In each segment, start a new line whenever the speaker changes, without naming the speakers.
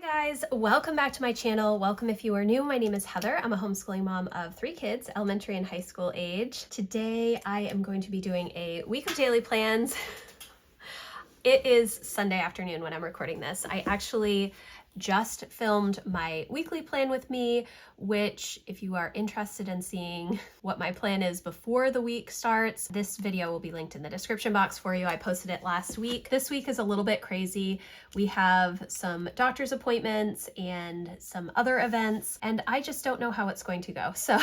Hi guys, welcome back to my channel. Welcome if you are new. My name is Heather. I'm a homeschooling mom of 3 kids, elementary and high school age. Today I am going to be doing a week of daily plans. It is Sunday afternoon when I'm recording this. I actually just filmed my weekly plan with me, which if you are interested in seeing what my plan is before the week starts, this video will be linked in the description box for you. I posted it last week. This week is a little bit crazy. We have some doctor's appointments and some other events, and I just don't know how it's going to go. So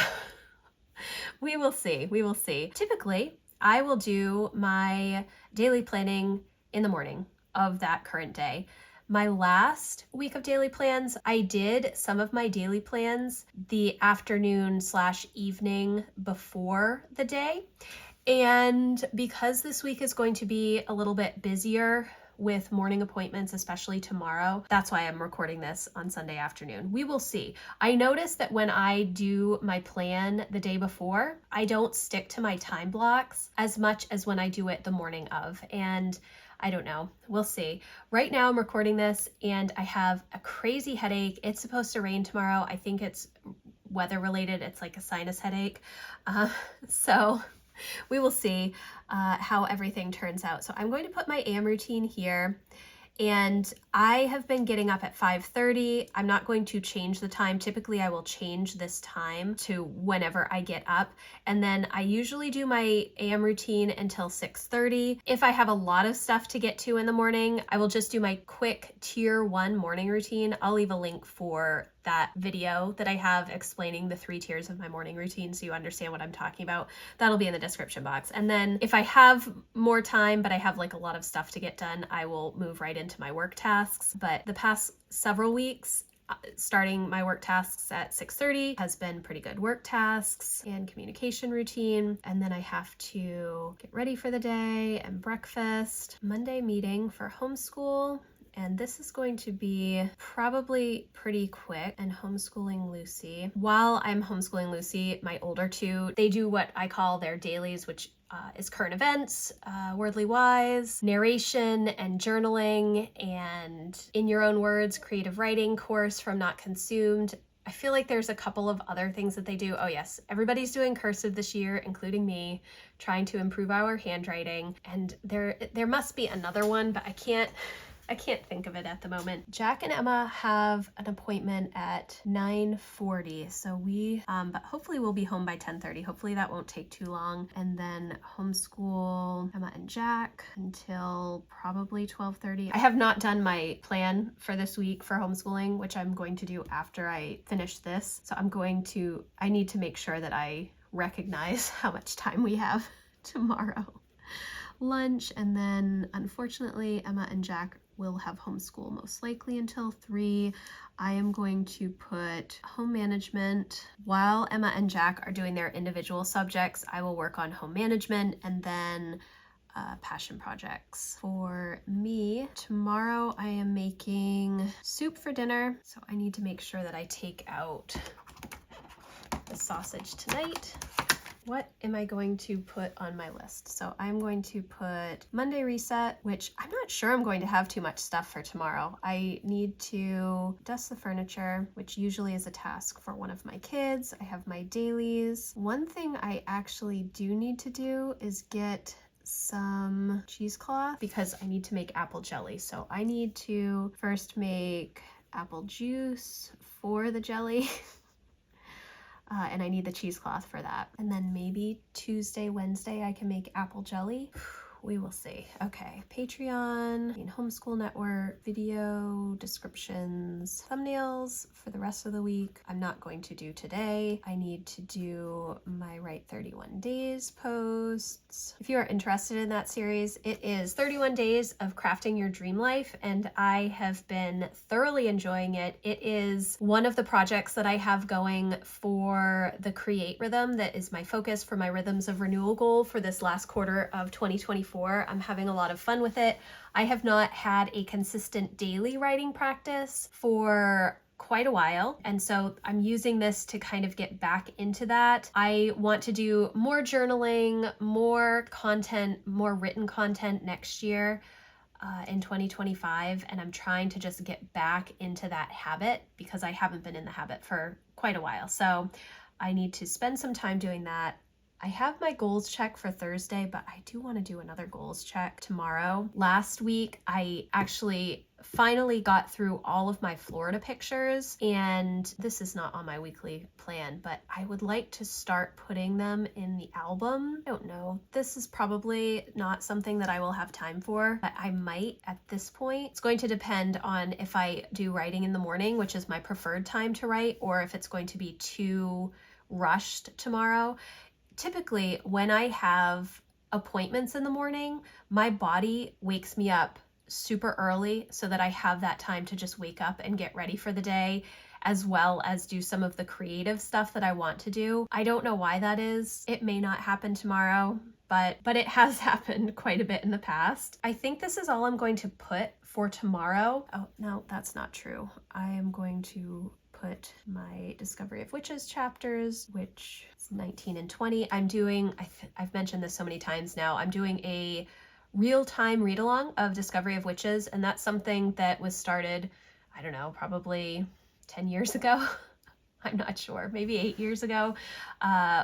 we will see. We will see. Typically, I will do my daily planning in the morning of that current day. My last week of daily plans, I did some of my daily plans the afternoon/evening before the day. And because this week is going to be a little bit busier with morning appointments, especially tomorrow, that's why I'm recording this on Sunday afternoon. We will see. I noticed that when I do my plan the day before, I don't stick to my time blocks as much as when I do it the morning of. And I don't know. We'll see. Right now I'm recording this and I have a crazy headache. It's supposed to rain tomorrow. I think it's weather related. It's like a sinus headache. So we will see how everything turns out. So I'm going to put my AM routine here. And I have been getting up at 5:30. I'm not going to change the time. Typically, I will change this time to whenever I get up. And then I usually do my AM routine until 6:30. If I have a lot of stuff to get to in the morning, I will just do my quick tier 1 morning routine. I'll leave a link for that video that I have explaining the 3 tiers of my morning routine so you understand what I'm talking about. That'll be in the description box. And then if I have more time, but I have like a lot of stuff to get done, I will move right into my work tasks. But the past several weeks, starting my work tasks at 6:30 has been pretty good. Work tasks and communication routine. And then I have to get ready for the day and breakfast. Monday meeting for homeschool. And this is going to be probably pretty quick. And homeschooling Lucy. While I'm homeschooling Lucy, my older 2, they do what I call their dailies, which is current events, Wordly Wise, narration and journaling, and in your own words, creative writing course from Not Consumed. I feel like there's a couple of other things that they do. Oh yes, everybody's doing cursive this year, including me, trying to improve our handwriting. And there must be another one, but I can't think of it at the moment. Jack and Emma have an appointment at 9:40, so but hopefully we'll be home by 10:30. Hopefully that won't take too long. And then homeschool Emma and Jack until probably 12:30. I have not done my plan for this week for homeschooling, which I'm going to do after I finish this. So I need to make sure that I recognize how much time we have tomorrow. Lunch, and then unfortunately Emma and Jack will have homeschool most likely until 3. I am going to put home management. While Emma and Jack are doing their individual subjects, I will work on home management and then passion projects. For me, tomorrow I am making soup for dinner, so I need to make sure that I take out the sausage tonight. What am I going to put on my list? So I'm going to put Monday reset, which I'm not sure I'm going to have too much stuff for tomorrow. I need to dust the furniture, which usually is a task for one of my kids. I have my dailies. One thing I actually do need to do is get some cheesecloth because I need to make apple jelly. So I need to first make apple juice for the jelly. And I need the cheesecloth for that. And then maybe Tuesday, Wednesday, I can make apple jelly. We will see. Okay, Patreon, Homeschool Network, video descriptions, thumbnails for the rest of the week. I'm not going to do today. I need to do my Write 31 Days posts. If you are interested in that series, it is 31 days of crafting your dream life, and I have been thoroughly enjoying it. It is one of the projects that I have going for the Create Rhythm that is my focus for my Rhythms of Renewal goal for this last quarter of 2024. I'm having a lot of fun with it. I have not had a consistent daily writing practice for quite a while, and so I'm using this to kind of get back into that. I want to do more journaling, more content, more written content next year. in 2025, and I'm trying to just get back into that habit because I haven't been in the habit for quite a while. So I need to spend some time doing that. I have my goals check for Thursday, but I do want to do another goals check tomorrow. Last week, I actually finally got through all of my Florida pictures, and this is not on my weekly plan, but I would like to start putting them in the album. I don't know. This is probably not something that I will have time for, but I might at this point. It's going to depend on if I do writing in the morning, which is my preferred time to write, or if it's going to be too rushed tomorrow. Typically, when I have appointments in the morning, my body wakes me up super early so that I have that time to just wake up and get ready for the day, as well as do some of the creative stuff that I want to do. I don't know why that is. It may not happen tomorrow, but it has happened quite a bit in the past. I think this is all I'm going to put for tomorrow. Oh, no, that's not true. I am going to put my Discovery of Witches chapters, which is 19 and 20. I'm doing, I've mentioned this so many times now, I'm doing a real-time read-along of Discovery of Witches, and that's something that was started, I don't know, probably 10 years ago. I'm not sure, maybe 8 years ago,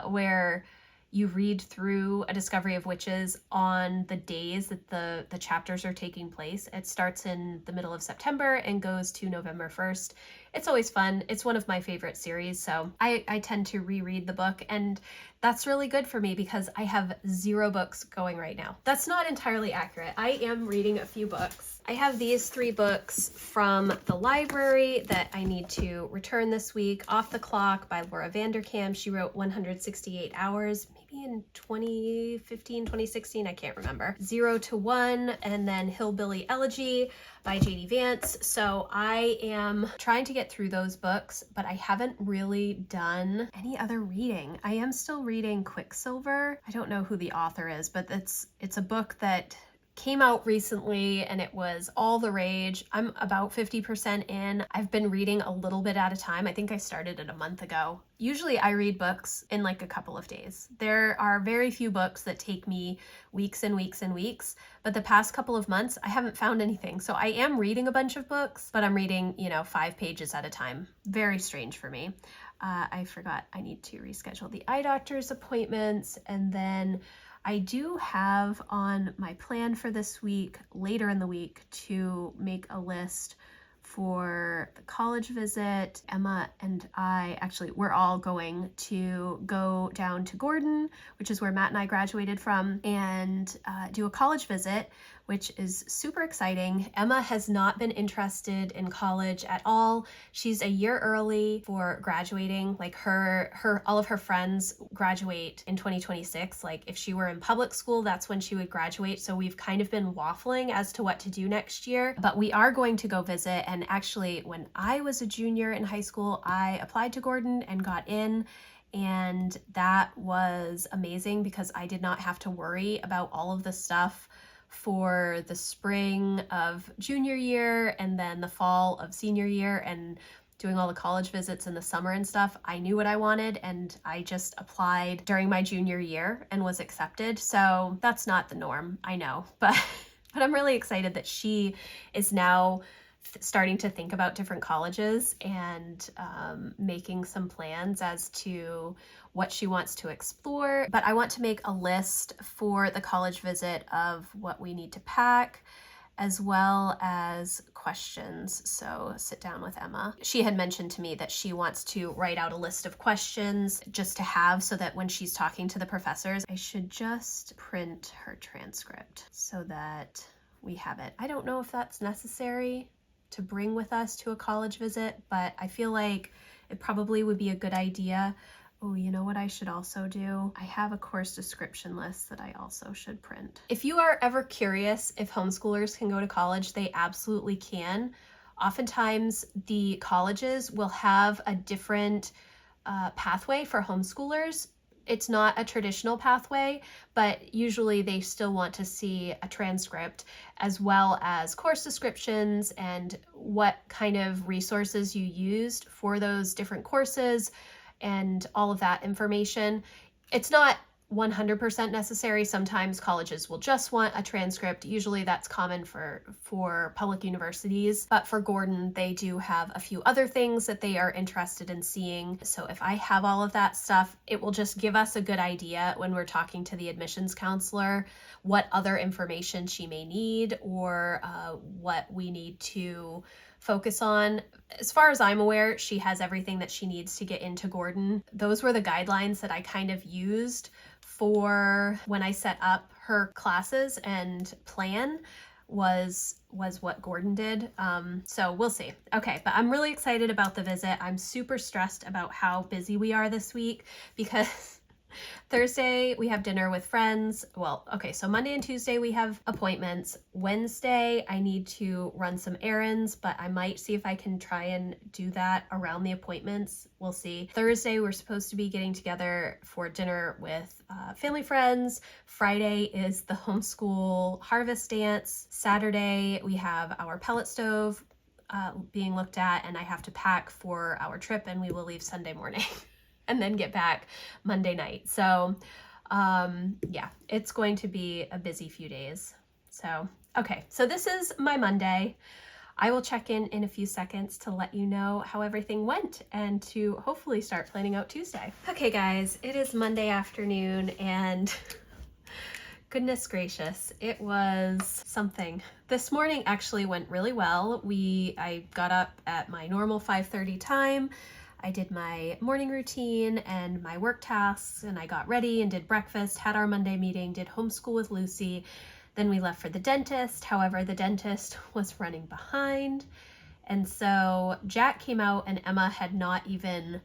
where you read through a Discovery of Witches on the days that the chapters are taking place. It starts in the middle of September and goes to November 1st. It's always fun. It's one of my favorite series, so I tend to reread the book, and that's really good for me because I have 0 books going right now. That's not entirely accurate. I am reading a few books. I have these 3 books from the library that I need to return this week. Off the Clock by Laura Vanderkam. She wrote 168 Hours, maybe in 2015, 2016, I can't remember. 0 to 1, and then Hillbilly Elegy by J.D. Vance. So I am trying to get through those books, but I haven't really done any other reading. I am still reading Quicksilver. I don't know who the author is, but it's a book that came out recently and it was all the rage. I'm about 50% in. I've been reading a little bit at a time. I think I started it a month ago. Usually I read books in like a couple of days. There are very few books that take me weeks and weeks and weeks, but the past couple of months I haven't found anything. So I am reading a bunch of books, but I'm reading, 5 pages at a time. Very strange for me. I forgot I need to reschedule the eye doctor's appointments, and then I do have on my plan for this week, later in the week, to make a list for the college visit. Emma and I, actually, we're all going to go down to Gordon, which is where Matt and I graduated from, and do a college visit, which is super exciting. Emma has not been interested in college at all. She's a year early for graduating. Like all of her friends graduate in 2026. Like if she were in public school, that's when she would graduate. So we've kind of been waffling as to what to do next year, but we are going to go visit. And actually, when I was a junior in high school, I applied to Gordon and got in. And that was amazing because I did not have to worry about all of the stuff for the spring of junior year and then the fall of senior year and doing all the college visits in the summer and stuff. I knew what I wanted and I just applied during my junior year and was accepted. So that's not the norm, I know, but I'm really excited that she is now starting to think about different colleges and making some plans as to what she wants to explore. But I want to make a list for the college visit of what we need to pack, as well as questions. So sit down with Emma. She had mentioned to me that she wants to write out a list of questions just to have so that when she's talking to the professors, I should just print her transcript so that we have it. I don't know if that's necessary to bring with us to a college visit, but I feel like it probably would be a good idea. Oh, you know what I should also do? I have a course description list that I also should print. If you are ever curious if homeschoolers can go to college, they absolutely can. Oftentimes, the colleges will have a different pathway for homeschoolers. It's not a traditional pathway, but usually they still want to see a transcript as well as course descriptions and what kind of resources you used for those different courses and all of that information. It's not 100% necessary. Sometimes colleges will just want a transcript. Usually that's common for public universities, but for Gordon, they do have a few other things that they are interested in seeing. So if I have all of that stuff, it will just give us a good idea when we're talking to the admissions counselor what other information she may need, or what we need to focus on. As far as I'm aware, she has everything that she needs to get into Gordon. Those were the guidelines that I kind of used for when I set up her classes and plan was what Gordon did. So we'll see. Okay, but I'm really excited about the visit. I'm super stressed about how busy we are this week because Thursday, we have dinner with friends. Well, okay, so Monday and Tuesday, we have appointments. Wednesday, I need to run some errands, but I might see if I can try and do that around the appointments. We'll see. Thursday, we're supposed to be getting together for dinner with family friends. Friday is the homeschool harvest dance. Saturday, we have our pellet stove being looked at, and I have to pack for our trip, and we will leave Sunday morning. And then get back Monday night. So yeah, it's going to be a busy few days. So, okay, so this is my Monday. I will check in a few seconds to let you know how everything went and to hopefully start planning out Tuesday. Okay guys, it is Monday afternoon and goodness gracious, it was something. This morning actually went really well. I got up at my normal 5:30 time. I did my morning routine and my work tasks, and I got ready and did breakfast, had our Monday meeting, did homeschool with Lucy. Then we left for the dentist. However, the dentist was running behind. And so Jack came out and Emma had not even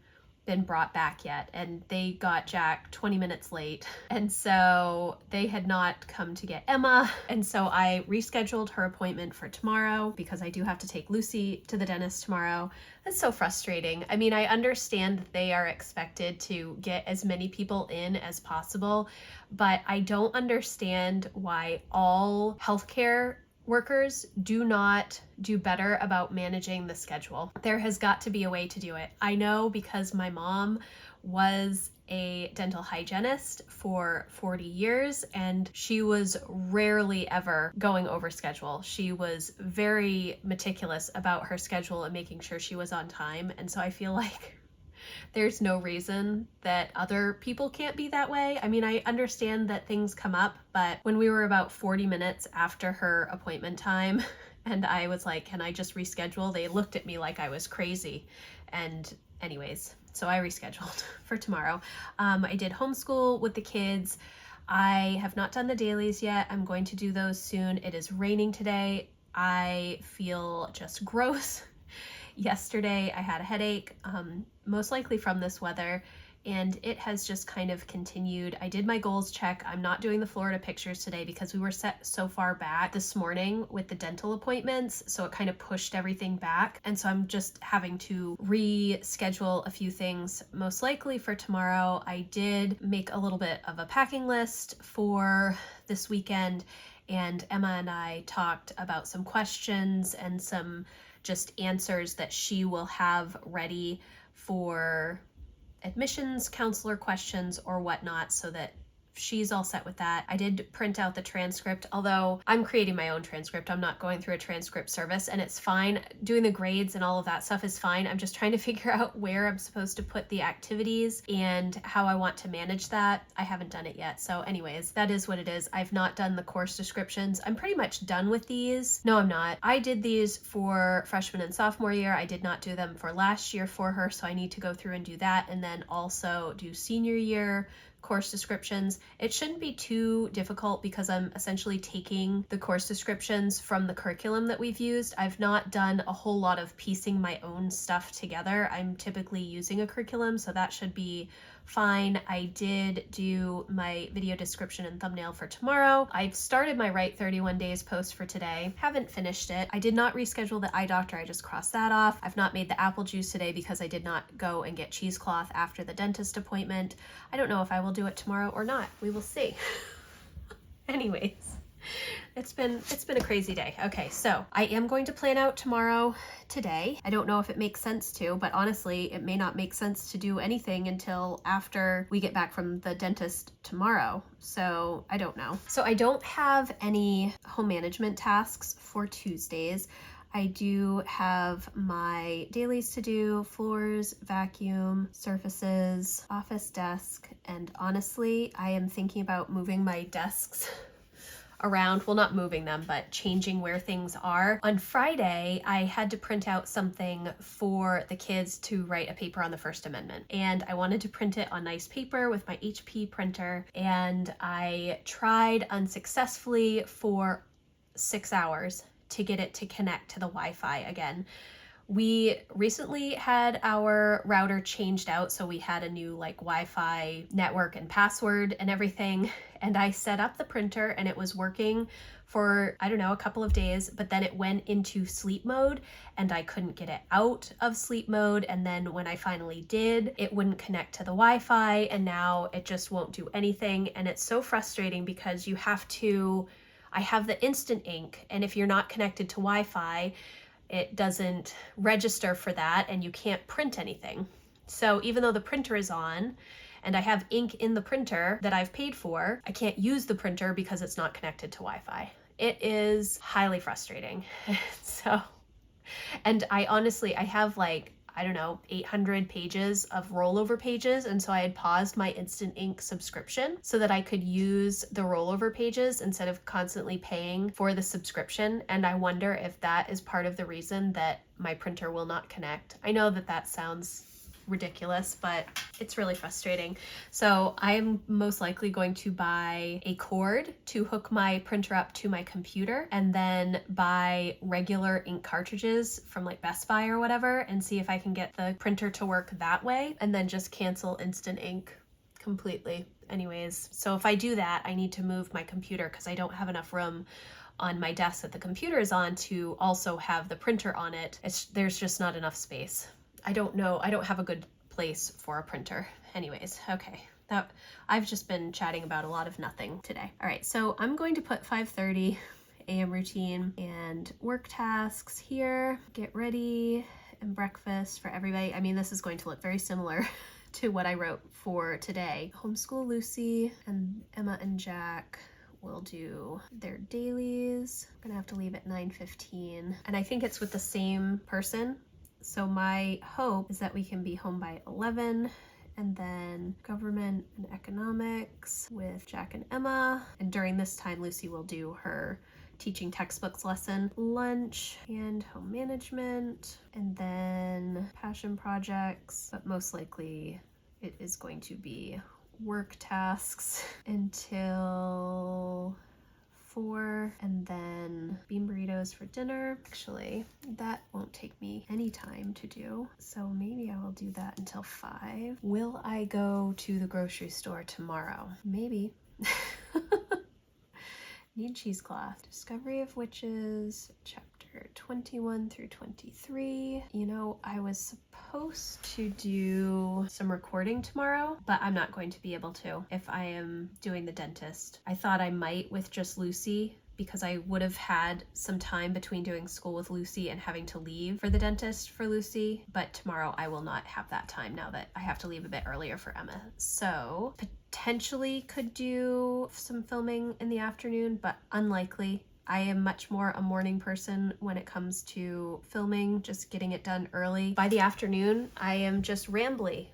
been brought back yet, and they got Jack 20 minutes late, and so they had not come to get Emma, and so I rescheduled her appointment for tomorrow because I do have to take Lucy to the dentist tomorrow. That's so frustrating. I mean, I understand that they are expected to get as many people in as possible, but I don't understand why all healthcare workers do not do better about managing the schedule. There has got to be a way to do it. I know because my mom was a dental hygienist for 40 years and she was rarely ever going over schedule. She was very meticulous about her schedule and making sure she was on time. And so I feel like there's no reason that other people can't be that way. I mean, I understand that things come up, but when we were about 40 minutes after her appointment time and I was like, can I just reschedule? They looked at me like I was crazy. And anyways, so I rescheduled for tomorrow. I did homeschool with the kids. I have not done the dailies yet. I'm going to do those soon. It is raining today. I feel just gross. Yesterday I had a headache, most likely from this weather, and it has just kind of continued. I did my goals check. I'm not doing the Florida pictures today because we were set so far back this morning with the dental appointments, so it kind of pushed everything back. And so I'm just having to reschedule a few things, most likely for tomorrow. I did make a little bit of a packing list for this weekend, and Emma and I talked about some questions and some just answers that she will have ready for admissions counselor questions or whatnot, so that she's all set with that. I did print out the transcript, although I'm creating my own transcript. I'm not going through a transcript service, and it's fine. Doing the grades and all of that stuff is fine. I'm just trying to figure out where I'm supposed to put the activities and how I want to manage that. I haven't done it yet. So anyways, that is what it is. I've not done the course descriptions. I'm pretty much done with these. No, I'm not. I did these for freshman and sophomore year. I did not do them for last year for her, so I need to go through and do that, and then also do senior year course descriptions. It shouldn't be too difficult because I'm essentially taking the course descriptions from the curriculum that we've used. I've not done a whole lot of piecing my own stuff together. I'm typically using a curriculum, so that should be fine. I did do my video description and thumbnail for tomorrow. I've started my Write 31 Days post for today. Haven't finished it. I did not reschedule the eye doctor. I just crossed that off. I've not made the apple juice today because I did not go and get cheesecloth after the dentist appointment. I don't know if I will do it tomorrow or not. We will see. Anyways, It's been a crazy day. Okay, so I am going to plan out tomorrow today. I don't know if it makes sense to, but honestly, it may not make sense to do anything until after we get back from the dentist tomorrow. So I don't know. So I don't have any home management tasks for Tuesdays. I do have my dailies to do: floors, vacuum, surfaces, office desk, and honestly, I am thinking about moving my desks around. Well, not moving them, but changing where things are. On Friday, I had to print out something for the kids to write a paper on the First Amendment. And I wanted to print it on nice paper with my HP printer. And I tried unsuccessfully for 6 hours to get it to connect to the Wi-Fi again. We recently had our router changed out, so we had a new Wi-Fi network and password and everything. And I set up the printer and it was working for, I don't know, a couple of days, but then it went into sleep mode and I couldn't get it out of sleep mode. And then when I finally did, it wouldn't connect to the Wi-Fi, and now it just won't do anything. And it's so frustrating because I have the Instant Ink, and if you're not connected to Wi-Fi, it doesn't register for that and you can't print anything. So even though the printer is on and I have ink in the printer that I've paid for, I can't use the printer because it's not connected to Wi-Fi. It is highly frustrating. And I have 800 pages of rollover pages, and so I had paused my Instant Ink subscription so that I could use the rollover pages instead of constantly paying for the subscription. And I wonder if that is part of the reason that my printer will not connect. I know that sounds ridiculous, but it's really frustrating. So I am most likely going to buy a cord to hook my printer up to my computer, and then buy regular ink cartridges from Best Buy or whatever, and see if I can get the printer to work that way, and then just cancel Instant Ink completely. Anyways, so if I do that, I need to move my computer because I don't have enough room on my desk that the computer is on to also have the printer on it. There's just not enough space. I don't have a good place for a printer. Anyways, okay. I've just been chatting about a lot of nothing today. All right, so I'm going to put 5:30 a.m. routine and work tasks here. Get ready and breakfast for everybody. I mean, this is going to look very similar to what I wrote for today. Homeschool Lucy, and Emma and Jack will do their dailies. I'm gonna have to leave at 9:15, and I think it's with the same person. So my hope is that we can be home by 11, and then government and economics with Jack and Emma. And during this time, Lucy will do her teaching textbooks lesson, lunch and home management, and then passion projects, but most likely it is going to be work tasks until 4, and then bean burritos for dinner. Actually, that won't take me any time to do, so maybe I will do that until 5. Will I go to the grocery store tomorrow? Maybe. Need cheesecloth. Discovery of Witches, chapter 21 through 23. You know, I was supposed to do some recording tomorrow, but I'm not going to be able to if I am doing the dentist. I thought I might with just Lucy, because I would have had some time between doing school with Lucy and having to leave for the dentist for Lucy, but tomorrow I will not have that time now that I have to leave a bit earlier for Emma. So potentially could do some filming in the afternoon, but unlikely. I am much more a morning person when it comes to filming, just getting it done early. By the afternoon, I am just rambly.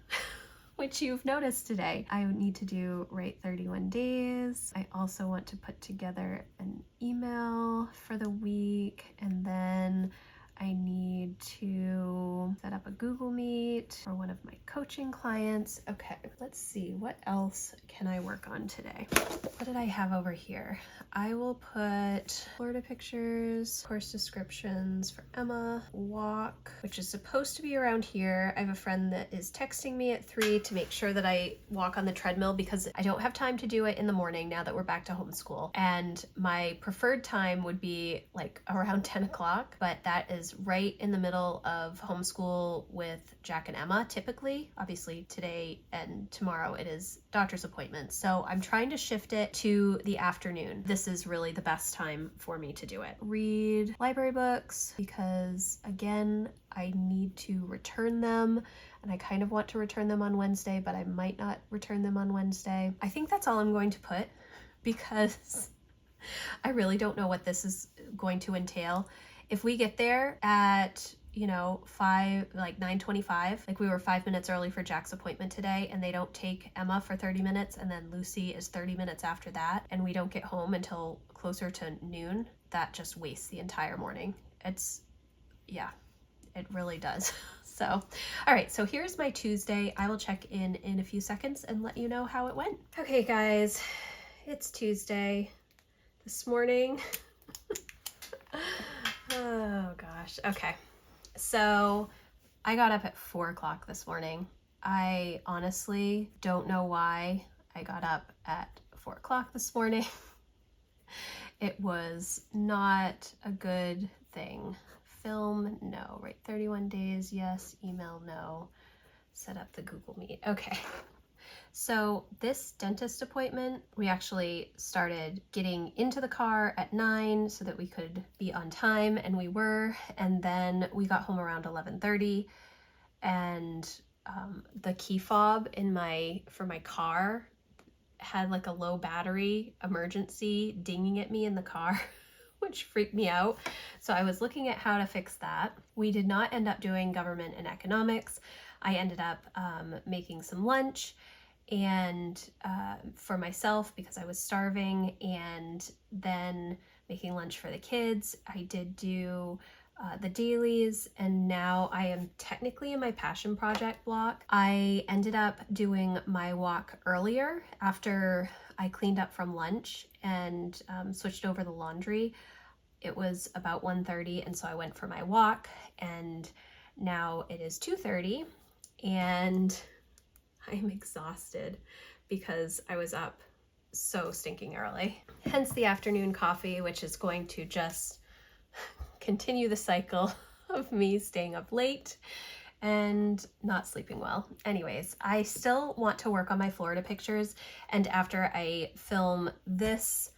Which you've noticed today. I need to write 31 days. I also want to put together an email for the week, and then I need to set up a Google Meet for one of my coaching clients. Okay, let's see, what else can I work on today? What did I have over here? I will put Florida pictures, course descriptions for Emma, walk, which is supposed to be around here. I have a friend that is texting me at 3 to make sure that I walk on the treadmill because I don't have time to do it in the morning now that we're back to homeschool. And my preferred time would be around 10 o'clock, but that is is right in the middle of homeschool with Jack and Emma, typically. Obviously, today and tomorrow it is doctor's appointments. So I'm trying to shift it to the afternoon. This is really the best time for me to do it. Read library books because, again, I need to return them. And I kind of want to return them on Wednesday, but I might not return them on Wednesday. I think that's all I'm going to put because I really don't know what this is going to entail. If we get there at, 9:25, like we were 5 minutes early for Jack's appointment today, and they don't take Emma for 30 minutes, and then Lucy is 30 minutes after that, and we don't get home until closer to noon, that just wastes the entire morning. It really does. So, all right, so here's my Tuesday. I will check in a few seconds and let you know how it went. Okay, guys, it's Tuesday. This morning. Oh gosh. Okay. So I got up at 4 o'clock this morning. I honestly don't know why I got up at 4 o'clock this morning. It was not a good thing. Film, no. Right, 31 days, yes. Email, no. Set up the Google Meet. Okay. So this dentist appointment, we actually started getting into the car at 9 so that we could be on time, and we were, and then we got home around 11:30, and the key fob for my car had like a low battery emergency dinging at me in the car, which freaked me out. So I was looking at how to fix that. We did not end up doing government and economics. I ended up making some lunch and for myself because I was starving, and then making lunch for the kids. I did do the dailies, and now I am technically in my passion project block. I ended up doing my walk earlier after I cleaned up from lunch and switched over the laundry. It was about 1:30, and so I went for my walk, and now it is 2:30, and I'm exhausted because I was up so stinking early. Hence the afternoon coffee, which is going to just continue the cycle of me staying up late and not sleeping well. Anyways, I still want to work on my Florida pictures, and after I film this,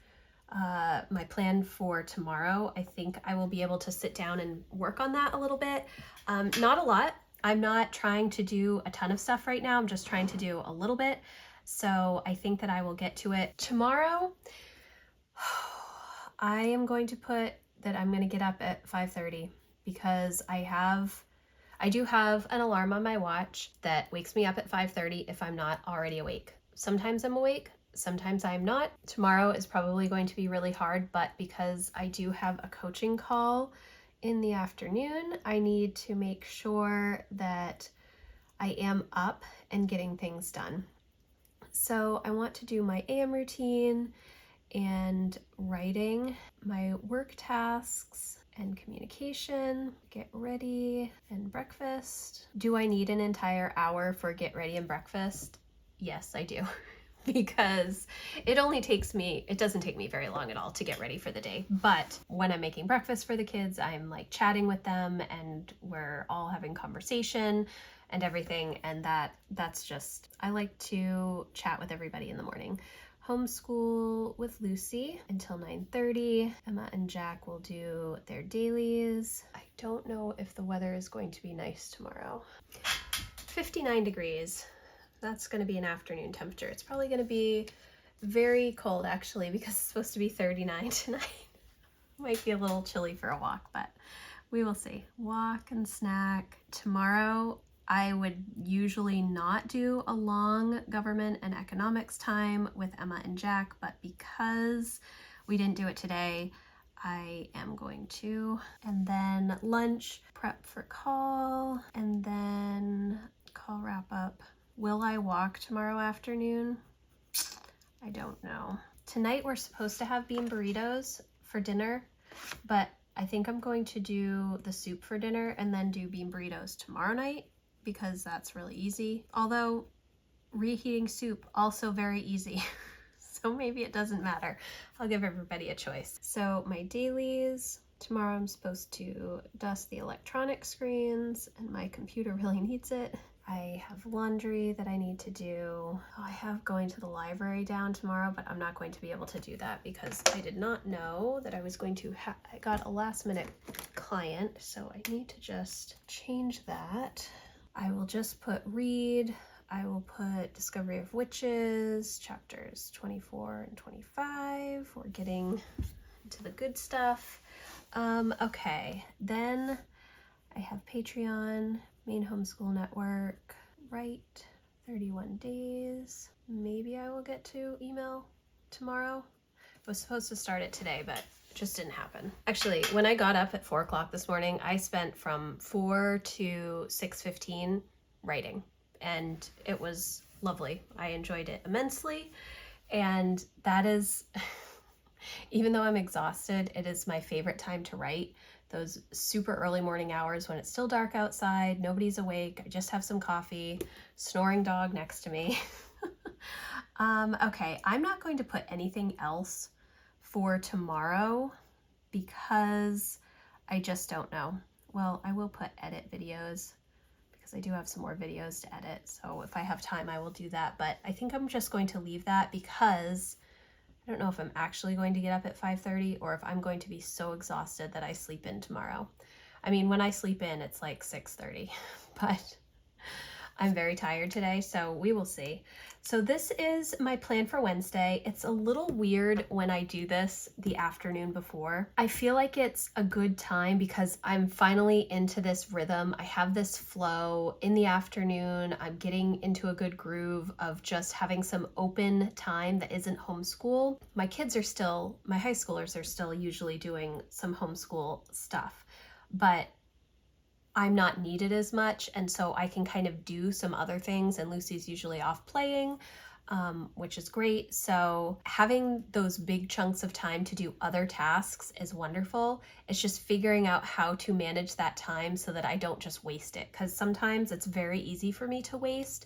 my plan for tomorrow, I think I will be able to sit down and work on that a little bit. Not a lot. I'm not trying to do a ton of stuff right now. I'm just trying to do a little bit. So I think that I will get to it tomorrow. I am going to put that I'm going to get up at 5:30 because I do have an alarm on my watch that wakes me up at 5:30 if I'm not already awake. Sometimes I'm awake, sometimes I'm not. Tomorrow is probably going to be really hard, but because I do have a coaching call in the afternoon, I need to make sure that I am up and getting things done. So I want to do my AM routine and writing, my work tasks and communication, get ready and breakfast. Do I need an entire hour for get ready and breakfast? Yes, I do. Because it doesn't take me very long at all to get ready for the day. But when I'm making breakfast for the kids, I'm like chatting with them and we're all having conversation and everything. And that's just, I like to chat with everybody in the morning. Homeschool with Lucy until 9:30. Emma and Jack will do their dailies. I don't know if the weather is going to be nice tomorrow. 59 degrees. That's going to be an afternoon temperature. It's probably going to be very cold actually because it's supposed to be 39 tonight. Might be a little chilly for a walk, but we will see. Walk and snack. Tomorrow I would usually not do a long government and economics time with Emma and Jack, but because we didn't do it today, I am going to. And then lunch, prep for call, and then call wrap up. Will I walk tomorrow afternoon? I don't know. Tonight we're supposed to have bean burritos for dinner, but I think I'm going to do the soup for dinner and then do bean burritos tomorrow night because that's really easy. Although reheating soup, also very easy. So maybe it doesn't matter. I'll give everybody a choice. So my dailies, Tomorrow I'm supposed to dust the electronic screens, and my computer really needs it. I have laundry that I need to do. I have going to the library down tomorrow, but I'm not going to be able to do that because I did not know that I was going to I got a last minute client, so I need to just change that. I will just put read. I will put Discovery of Witches, chapters 24 and 25. We're getting into the good stuff. Okay, then I have Patreon, main homeschool network, write 31 days. Maybe I will get to email tomorrow. I was supposed to start it today, but it just didn't happen. Actually, when I got up at 4 o'clock this morning, I spent from 4 to 6:15 writing, and it was lovely. I enjoyed it immensely, and that is, even though I'm exhausted, it is my favorite time to write. Those super early morning hours when it's still dark outside, nobody's awake, I just have some coffee, snoring dog next to me. Okay, I'm not going to put anything else for tomorrow because I just don't know. Well, I will put edit videos because I do have some more videos to edit. So if I have time, I will do that. But I think I'm just going to leave that because I don't know if I'm actually going to get up at 5:30 or if I'm going to be so exhausted that I sleep in tomorrow. I mean, when I sleep in, it's like 6:30, but I'm very tired today, so we will see. So this is my plan for Wednesday. It's a little weird when I do this the afternoon before. I feel like it's a good time because I'm finally into this rhythm. I have this flow in the afternoon. I'm getting into a good groove of just having some open time that isn't homeschool. My kids are still, my high schoolers are still usually doing some homeschool stuff, but I'm not needed as much, and so I can kind of do some other things, and Lucy's usually off playing, which is great. So having those big chunks of time to do other tasks is wonderful. It's just figuring out how to manage that time so that I don't just waste it, because sometimes it's very easy for me to waste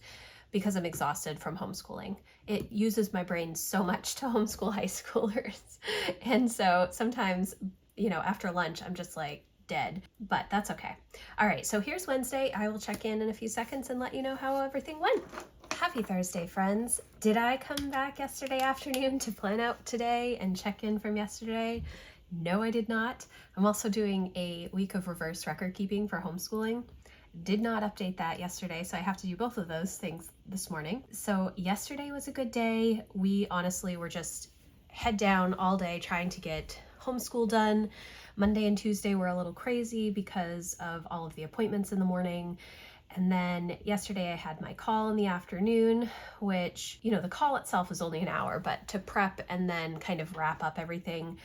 because I'm exhausted from homeschooling. It uses my brain so much to homeschool high schoolers, and so sometimes, you know, after lunch, I'm just like, dead, but that's okay. All right, so here's Wednesday. I will check in a few seconds and let you know how everything went. Happy Thursday, friends. Did I come back yesterday afternoon to plan out today and check in from yesterday? No, I did not. I'm also doing a week of reverse record keeping for homeschooling. Did not update that yesterday, so I have to do both of those things this morning. So yesterday was a good day. We honestly were just head down all day trying to get homeschool done. Monday and Tuesday were a little crazy because of all of the appointments in the morning. And then yesterday I had my call in the afternoon, which, you know, the call itself was only an hour, but to prep and then kind of wrap up everything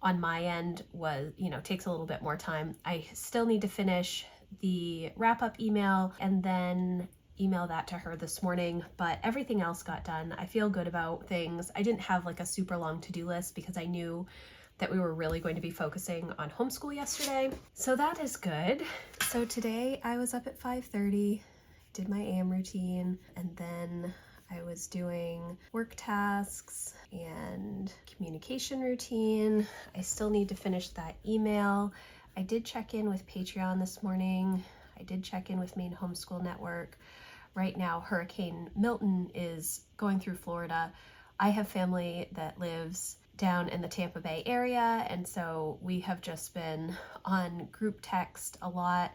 on my end was, you know, takes a little bit more time. I still need to finish the wrap up email and then email that to her this morning, but everything else got done. I feel good about things. I didn't have like a super long to-do list because I knew that we were really going to be focusing on homeschool yesterday. So that is good. So today I was up at 5:30, did my AM routine, and then I was doing work tasks and communication routine. I still need to finish that email. I did check in with Patreon this morning. I did check in with Maine Homeschool Network. Right now, Hurricane Milton is going through Florida. I have family that lives down in the Tampa Bay area, and so we have just been on group text a lot.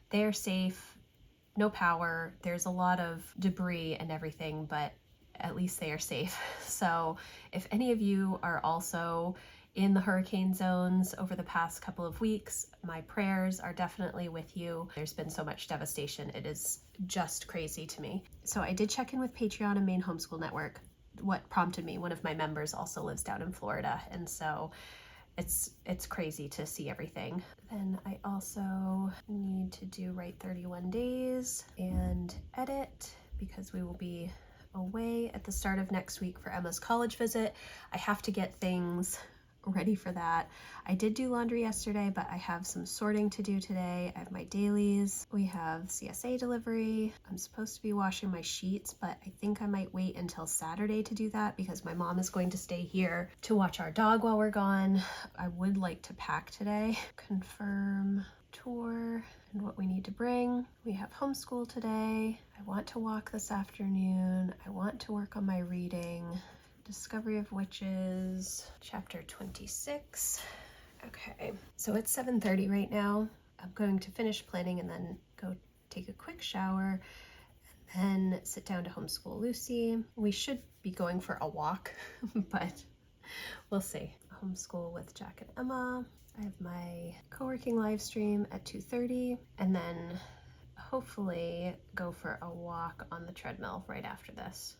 They're safe, no power, there's a lot of debris and everything, but at least they are safe. So if any of you are also in the hurricane zones over the past couple of weeks, my prayers are definitely with you. There's been so much devastation, it is just crazy to me. So I did check in with Patreon and Maine Homeschool Network. What prompted me, one of my members also lives down in Florida, and so it's crazy to see everything. Then I also need to do write 31 days and edit because we will be away at the start of next week for Emma's college visit. I have to get things ready for that. I did do laundry yesterday, but I have some sorting to do today. I have my dailies. We have CSA delivery. I'm supposed to be washing my sheets, but I think I might wait until Saturday to do that because my mom is going to stay here to watch our dog while we're gone. I would like to pack today. Confirm tour and what we need to bring. We have homeschool today. I want to walk this afternoon. I want to work on my reading. Discovery of Witches, chapter 26. Okay, so it's 7:30 right now. I'm going to finish planning and then go take a quick shower and then sit down to homeschool Lucy. We should be going for a walk, but we'll see. Homeschool with Jack and Emma. I have my co-working live stream at 2:30 and then hopefully go for a walk on the treadmill right after this.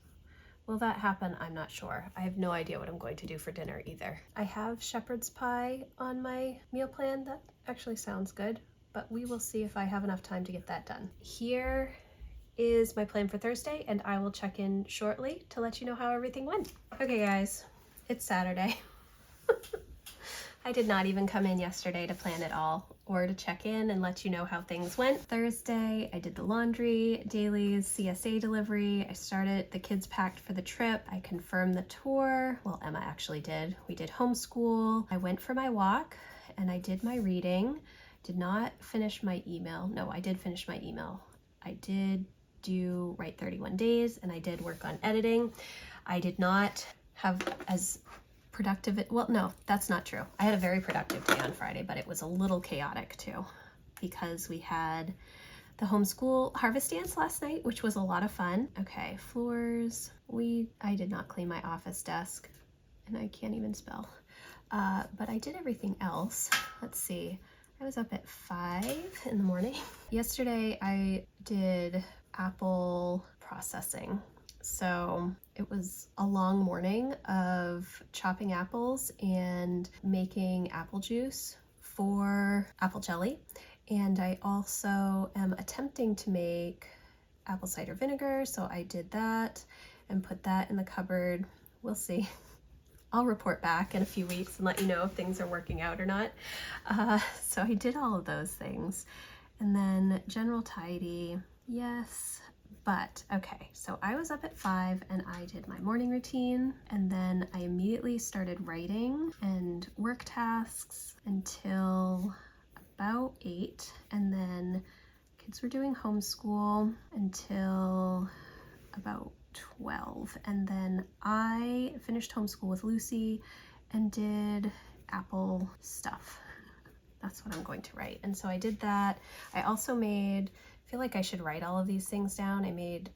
Will that happen? I'm not sure. I have no idea what I'm going to do for dinner either. I have shepherd's pie on my meal plan. That actually sounds good, but we will see if I have enough time to get that done. Here is my plan for Thursday, and I will check in shortly to let you know how everything went. Okay guys, it's Saturday. I did not even come in yesterday to plan it all or to check in and let you know how things went. Thursday, I did the laundry, dailies, CSA delivery. I started, the kids packed for the trip. I confirmed the tour. Well, Emma actually did. We did homeschool. I went for my walk and I did my reading. Did not finish my email. No, I did finish my email. I did do Write 31 Days and I did work on editing. I did not have as productive, well, no, that's not true. I had a very productive day on Friday, but it was a little chaotic too because we had the homeschool harvest dance last night, which was a lot of fun. Okay, floors. I did not clean my office desk and I can't even spell, but I did everything else. Let's see. I was up at 5 in the morning. Yesterday I did apple processing. So it was a long morning of chopping apples and making apple juice for apple jelly. And I also am attempting to make apple cider vinegar. So I did that and put that in the cupboard. We'll see. I'll report back in a few weeks and let you know if things are working out or not. So I did all of those things. And then general tidy, yes. But okay, so I was up at 5 and I did my morning routine and then I immediately started writing and work tasks until about 8, and then kids were doing homeschool until about 12, and then I finished homeschool with Lucy and did apple stuff. That's what I'm going to write. And so I did that. I also made, I feel like I should write all of these things down. I made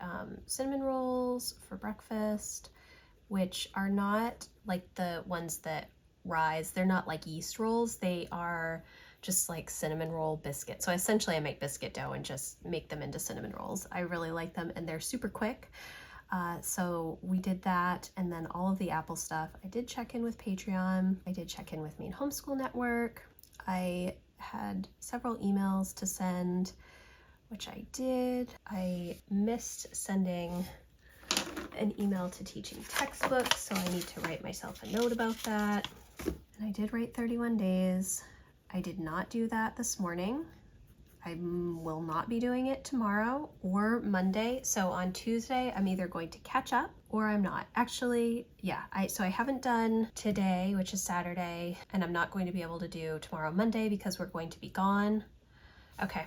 cinnamon rolls for breakfast, which are not like the ones that rise. They're not like yeast rolls. They are just like cinnamon roll biscuit. So essentially I make biscuit dough and just make them into cinnamon rolls. I really like them and they're super quick. So we did that, and then all of the Apple stuff. I did check in with Patreon. I did check in with Maine Homeschool Network. I had several emails to send, which I did. I missed sending an email to teaching textbooks, so I need to write myself a note about that. And I did write 31 days. I did not do that this morning. I will not be doing it tomorrow or Monday. So on Tuesday, I'm either going to catch up or I'm not. Actually, yeah, so I haven't done today, which is Saturday, and I'm not going to be able to do tomorrow, Monday, because we're going to be gone. Okay,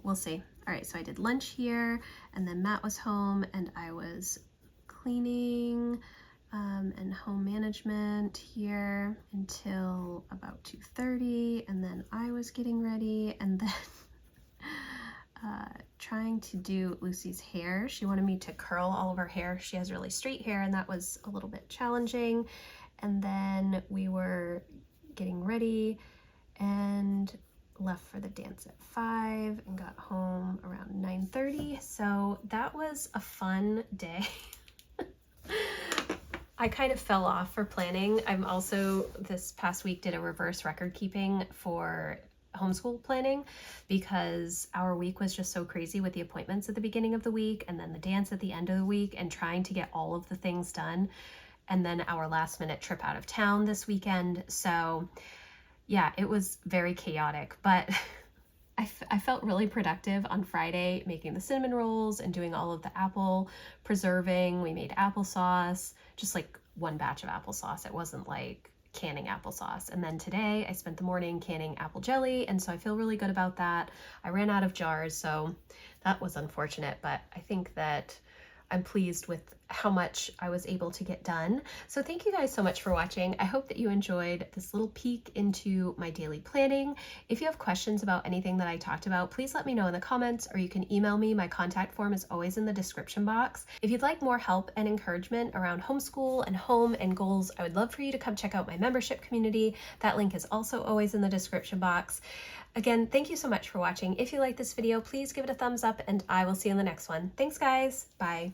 we'll see. All right, so I did lunch here, and then Matt was home, and I was cleaning and home management here until about 2:30, and then I was getting ready, and then trying to do Lucy's hair. She wanted me to curl all of her hair. She has really straight hair, and that was a little bit challenging. And then we were getting ready and left for the dance at 5 and got home around 9:30. So that was a fun day. I kind of fell off for planning. I'm also, this past week, did a reverse record keeping for homeschool planning because our week was just so crazy with the appointments at the beginning of the week and then the dance at the end of the week and trying to get all of the things done. and then our last minute trip out of town this weekend. So yeah, it was very chaotic, but I felt really productive on Friday making the cinnamon rolls and doing all of the apple preserving. We made applesauce, just like one batch of applesauce. It wasn't like canning applesauce. And then today I spent the morning canning apple jelly, and so I feel really good about that. I ran out of jars, so that was unfortunate, but I think that I'm pleased with how much I was able to get done. So thank you guys so much for watching. I hope that you enjoyed this little peek into my daily planning. If you have questions about anything that I talked about, please let me know in the comments, or you can email me. My contact form is always in the description box. If you'd like more help and encouragement around homeschool and home and goals, I would love for you to come check out my membership community. That link is also always in the description box. Again, thank you so much for watching. If you like this video, please give it a thumbs up, and I will see you in the next one. Thanks, guys. Bye.